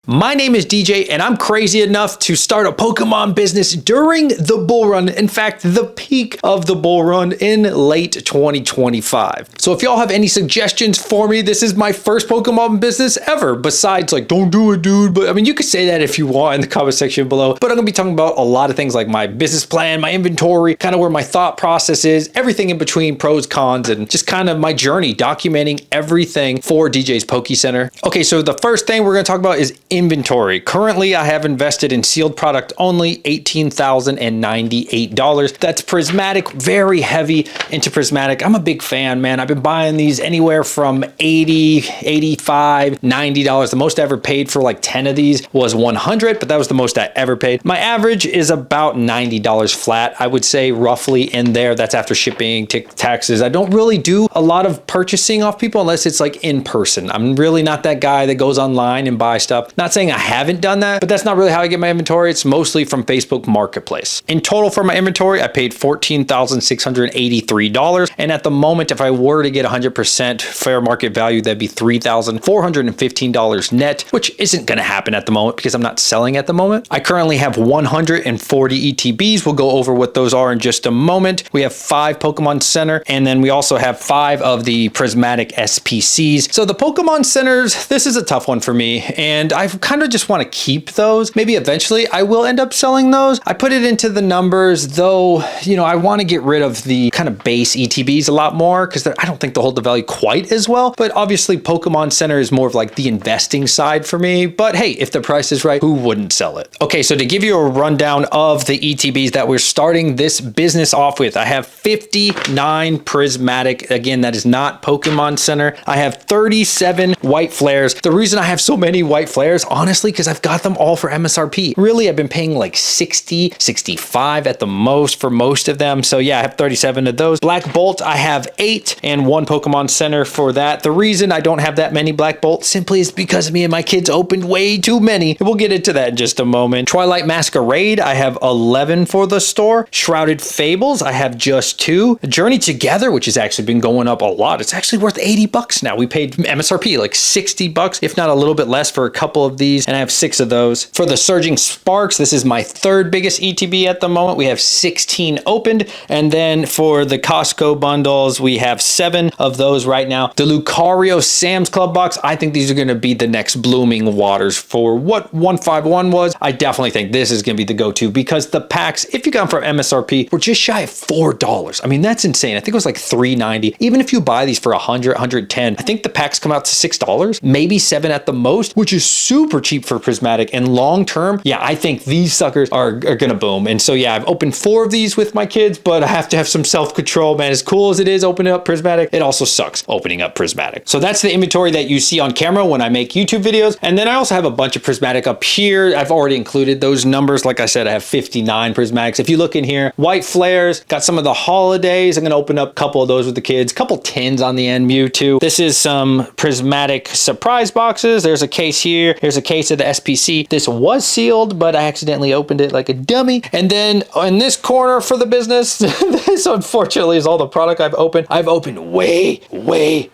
My name is DJ and I'm crazy enough to start a Pokemon business during the bull run. In fact, the peak of the bull run in late 2025. So if y'all have any suggestions for me, this is my first Pokemon business ever. Besides like, don't do it, dude. But I mean, you could say that if you want in the comment section below. But I'm gonna be talking about a lot of things like my business plan, my inventory, kind of where my thought process is, everything in between, pros, cons, and just kind of my journey, documenting everything for DJ's Poke Center. Okay, so the first thing we're gonna talk about is inventory. Currently, I have invested in sealed product only, $18,098. That's prismatic, very heavy into prismatic. I'm a big fan, man. I've been buying these anywhere from $80, $85, $90. The most I ever paid for like 10 of these was $100, but that was the most I ever paid. My average is about $90 flat. I would say roughly in there. That's after shipping, taxes. I don't really do a lot of purchasing off people unless it's like in person. I'm really not that guy that goes online and buys stuff. Not saying I haven't done that, but that's not really how I get my inventory. It's mostly from Facebook Marketplace. In total for my inventory, I paid $14,683. And at the moment, if I were to get 100% fair market value, that'd be $3,415 net, which isn't going to happen at the moment because I'm not selling at the moment. I currently have 140 ETBs. We'll go over what those are in just a moment. We have 5 Pokemon Center, and then we also have 5 of the prismatic SPCs. So the Pokemon Centers, this is a tough one for me, and I kind of just want to keep those. Maybe eventually I will end up selling those. I put it into the numbers, though, you know, I want to get rid of the kind of base ETBs a lot more because I don't think they'll hold the value quite as well. But obviously Pokemon Center is more of like the investing side for me. But hey, if the price is right, who wouldn't sell it? Okay, so to give you a rundown of the ETBs that we're starting this business off with, I have 59 prismatic. Again, that is not Pokemon Center. I have 37 white flares. The reason I have so many white flares, honestly, because I've got them all for MSRP. Really, I've been paying like 60, 65 at the most for most of them. So yeah, I have 37 of those. Black Bolt, I have 8 and 1 Pokemon Center for that. The reason I don't have that many Black Bolt simply is because me and my kids opened way too many. We'll get into that in just a moment. Twilight Masquerade, I have 11 for the store. Shrouded Fables, I have just 2. Journey Together, which has actually been going up a lot. It's actually worth 80 bucks now. We paid MSRP like 60 bucks, if not a little bit less for a couple of these, and I have 6 of those. For the Surging Sparks, this is my 3rd biggest ETB at the moment. We have 16 opened, and then for the Costco bundles, we have 7 of those right now. The Lucario Sam's Club box, I think these are going to be the next blooming waters for what 151 was. I definitely think this is going to be the go-to because the packs, if you got them for MSRP, were just shy of $4. I mean, that's insane. I think it was like $3.90. Even if you buy these for $100, $110, I think the packs come out to $6, maybe $7 at the most, which is super cheap for prismatic. And long term, yeah, I think these suckers are gonna boom. And so yeah, I've opened 4 of these with my kids, but I have to have some self-control, man. As cool as it is opening up prismatic, it also sucks opening up prismatic. So that's the inventory that you see on camera when I make YouTube videos. And then I also have a bunch of prismatic up here. I've already included those numbers. Like I said, I have 59 prismatics. If you look in here, white flares, got some of the holidays. I'm gonna open up a couple of those with the kids, a couple tins on the end, Mewtwo. This is some prismatic surprise boxes. There's a case here. Here's a case of the SPC. This was sealed, but I accidentally opened it like a dummy. And then in this corner for the business, this unfortunately is all the product I've opened. I've opened way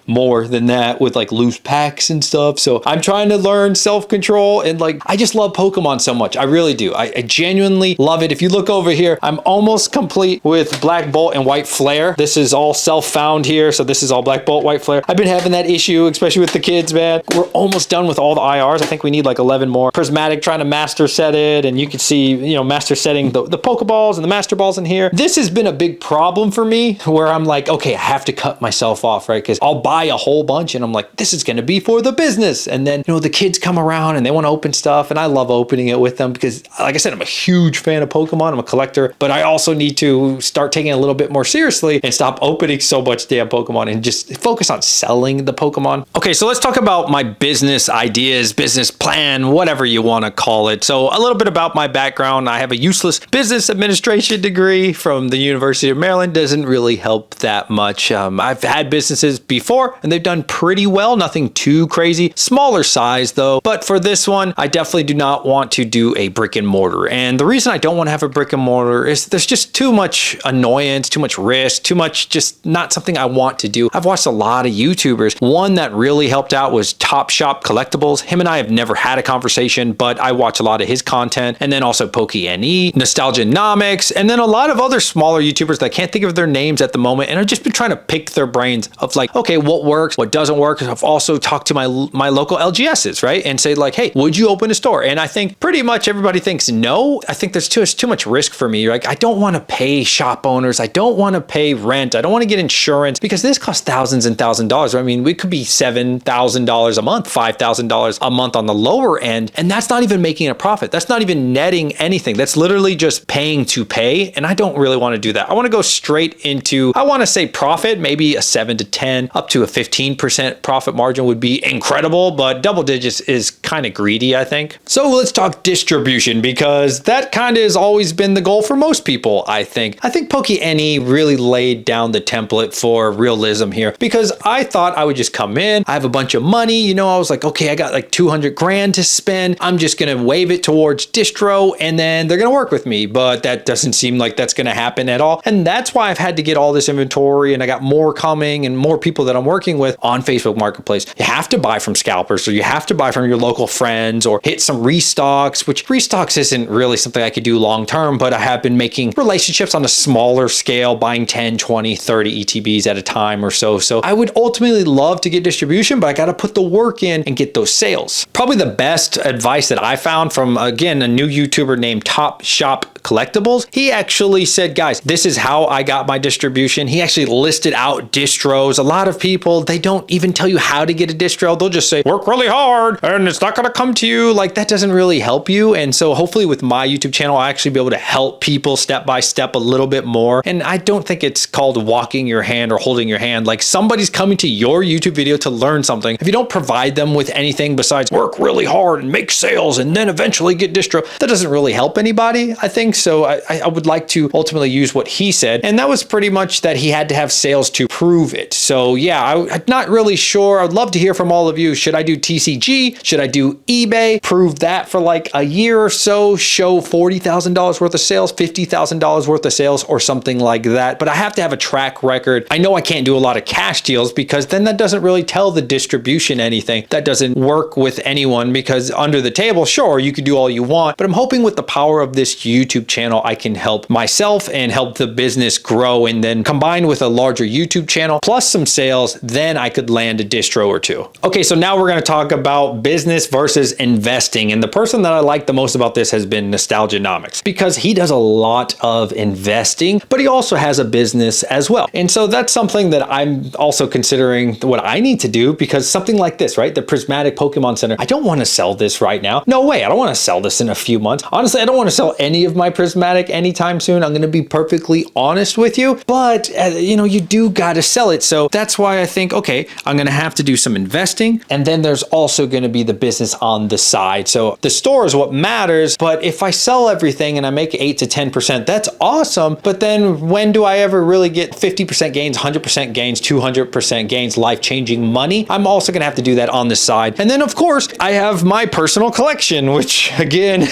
more than that with like loose packs and stuff. So I'm trying to learn self-control, and like, I just love Pokemon so much. I really do. I genuinely love it. If you look over here, I'm almost complete with Black Bolt and White Flare. This is all self-found here. So this is all Black Bolt, White Flare. I've been having that issue, especially with the kids, man. We're almost done with all the IRs. I think we need like 11 more. Prismatic, trying to master set it, and you can see, you know, master setting the Pokeballs and the Master Balls in here. This has been a big problem for me where I'm like, okay, I have to cut myself off, right? Because I'll buy a whole bunch and I'm like, this is going to be for the business. And then, you know, the kids come around and they want to open stuff, and I love opening it with them because, like I said, I'm a huge fan of Pokemon. I'm a collector, but I also need to start taking it a little bit more seriously and stop opening so much damn Pokemon and just focus on selling the Pokemon. Okay, so let's talk about my business ideas, business plan, whatever you want to call it. So a little bit about my background. I have a useless business administration degree from the University of Maryland. Doesn't really help that much. I've had businesses before and they've done pretty well. Nothing too crazy. Smaller size though. But for this one, I definitely do not want to do a brick and mortar. And the reason I don't want to have a brick and mortar is there's just too much annoyance, too much risk, too much just not something I want to do. I've watched a lot of YouTubers. One that really helped out was Top Shop Collectibles. Him and I have never had a conversation, but I watch a lot of his content. And then also PokeNE, Nostalgianomics, and then a lot of other smaller YouTubers that I can't think of their names at the moment. And I've just been trying to pick their brains of like, okay, what works, what doesn't work. I've also talked to my local LGSs, right? And say like, hey, would you open a store? And I think pretty much everybody thinks no. I think there's too much risk for me. Like, I don't want to pay shop owners. I don't want to pay rent. I don't want to get insurance because this costs thousands and thousands of dollars. I mean, we could be $7,000 a month, $5,000 a month on the lower end. And that's not even making a profit. That's not even netting anything. That's literally just paying to pay. And I don't really want to do that. I want to go straight into, I want to say profit, maybe a 7 to 10, up to a 15% profit margin would be incredible, but double digits is kind of greedy, I think. So let's talk distribution, because that kind of has always been the goal for most people, I think. I think PokeNE really laid down the template for realism here, because I thought I would just come in, I have a bunch of money, you know, I was like, okay, I got like 200 grand to spend. I'm just going to wave it towards distro and then they're going to work with me. But that doesn't seem like that's going to happen at all. And that's why I've had to get all this inventory, and I got more coming and more people that I'm working with on Facebook Marketplace. You have to buy from scalpers, or you have to buy from your local friends, or hit some restocks, which restocks isn't really something I could do long term, but I have been making relationships on a smaller scale, buying 10, 20, 30 ETBs at a time or so. So I would ultimately love to get distribution, but I got to put the work in and get those sales. Probably the best advice that I found from, again, a new YouTuber named Top Shop Collectibles. He actually said, guys, this is how I got my distribution. He actually listed out distros. A lot of people, they don't even tell you how to get a distro. They'll just say, work really hard and it's not going to come to you. Like, that doesn't really help you. And so hopefully with my YouTube channel, I'll actually be able to help people step by step a little bit more. And I don't think it's called walking your hand or holding your hand. Like, somebody's coming to your YouTube video to learn something. If you don't provide them with anything besides work really hard and make sales and then eventually get distro, that doesn't really help anybody, I think. So I would like to ultimately use what he said. And that was pretty much that he had to have sales to prove it. So yeah, I'm not really sure. I'd love to hear from all of you. Should I do TCG? Should I do eBay? Prove that for like a year or so, show $40,000 worth of sales, $50,000 worth of sales, or something like that. But I have to have a track record. I know I can't do a lot of cash deals, because then that doesn't really tell the distribution anything. That doesn't work with anyone, because under the table, sure, you could do all you want, but I'm hoping with the power of this YouTube channel, I can help myself and help the business grow. And then combined with a larger YouTube channel plus some sales, then I could land a distro or two. Okay, so now we're going to talk about business versus investing. And the person that I like the most about this has been Nostalgianomics, because he does a lot of investing, but he also has a business as well. And so that's something that I'm also considering what I need to do, because something like this, right? The Prismatic Pokemon Center, I don't want to sell this right now. No way. I don't want to sell this in a few months. Honestly, I don't want to sell any of my Prismatic anytime soon. I'm going to be perfectly honest with you, but you know, you do got to sell it. So that's why I think, okay, I'm going to have to do some investing. And then there's also going to be the business on the side. So the store is what matters, but if I sell everything and I make 8 to 10%, that's awesome. But then when do I ever really get 50% gains, 100% gains, 200% gains, life-changing money? I'm also going to have to do that on the side. And then of course I have my personal collection, which again,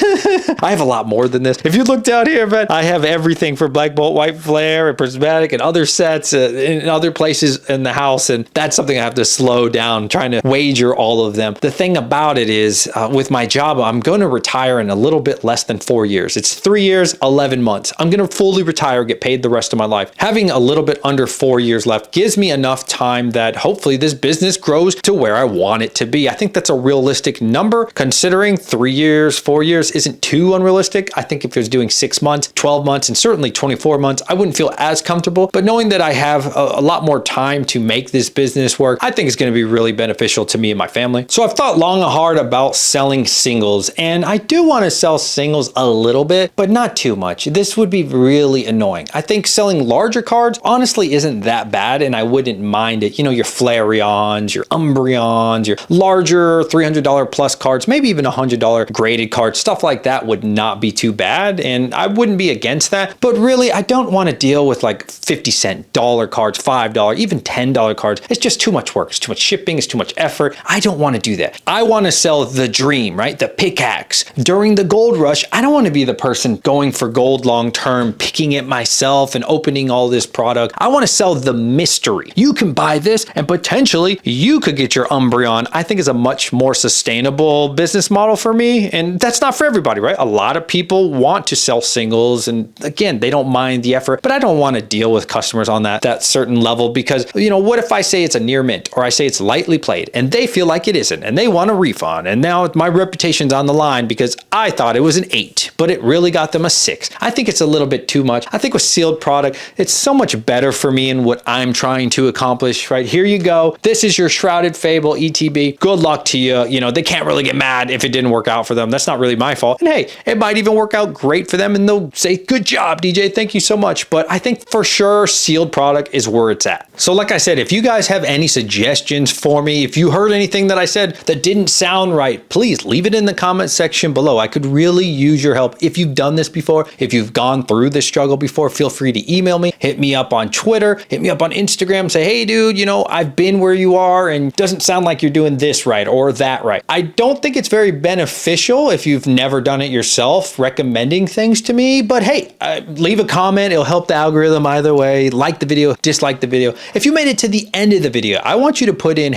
I have a lot more than this. If you look down here, man, I have everything for Black Bolt, White Flare, and Prismatic, and other sets in other places in the house. And that's something I have to slow down, trying to wager all of them. The thing about it is with my job, I'm going to retire in a little bit less than 4 years. It's 3 years, 11 months. I'm going to fully retire, get paid the rest of my life. Having a little bit under 4 years left gives me enough time that hopefully this business grows to where I want it to be. I think that's a realistic number, considering 3 years, 4 years isn't too unrealistic. I think if it was doing 6 months, 12 months, and certainly 24 months, I wouldn't feel as comfortable. But knowing that I have a lot more time to make this business work, I think it's going to be really beneficial to me and my family. So I've thought long and hard about selling singles, and I do want to sell singles a little bit, but not too much. This would be really annoying. I think selling larger cards honestly isn't that bad, and I wouldn't mind it. You know, your Flareons, your Umbreons, your larger $300 plus cards, maybe even $100 graded cards, stuff like that would not be too bad, and I wouldn't be against that. But really, I don't want to deal with like 50-cent dollar cards, $5, even $10 cards. It's just too much work. It's too much shipping. It's too much effort. I don't want to do that. I want to sell the dream, right? The pickaxe. During the gold rush, I don't want to be the person going for gold long term, picking it myself and opening all this product. I want to sell the mystery. You can buy this and potentially you could get your Umbreon. I think is a much more sustainable sustainable business model for me. And that's not for everybody, right? A lot of people want to sell singles. And again, they don't mind the effort, but I don't want to deal with customers on that certain level because, what if I say it's a near mint or I say it's lightly played and they feel like it isn't and they want a refund. And now my reputation's on the line because I thought it was an 8, but it really got them a 6. I think it's a little bit too much. I think with sealed product, it's so much better for me in what I'm trying to accomplish, right? Here you go. This is your Shrouded Fable ETB. Good luck to you. They can't really get mad if it didn't work out for them. That's not really my fault. And hey, it might even work out great for them and they'll say, good job, DJ. Thank you so much. But I think for sure, sealed product is where it's at. So like I said, if you guys have any suggestions for me, if you heard anything that I said that didn't sound right, please leave it in the comment section below. I could really use your help. If you've done this before, if you've gone through this struggle before, feel free to email me, hit me up on Twitter, hit me up on Instagram, say, hey dude, I've been where you are and it doesn't sound like you're doing this right or that right. I don't think it's very beneficial if you've never done it yourself, recommending things to me, but hey, leave a comment. It'll help the algorithm either way. Like the video, dislike the video. If you made it to the end of the video, I want you to put in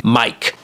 #Mike.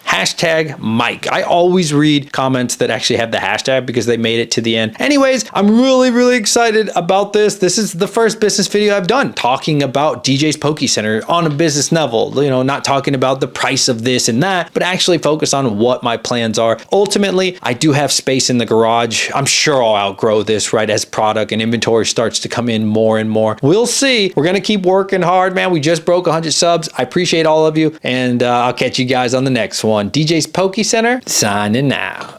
#Mike. I always read comments that actually have the hashtag because they made it to the end. Anyways, I'm really, really excited about this. This is the first business video I've done talking about DJ's Poke Center on a business level, not talking about the price of this and that, but actually focus on what my plans are. Ultimately, I do have space in the garage. I'm sure I'll outgrow this, right, as product and inventory starts to come in more and more. We'll see. We're going to keep working hard, man. We just broke 100 subs. I appreciate all of you, and I'll catch you guys on the next one. DJ's Poke Center, signing out.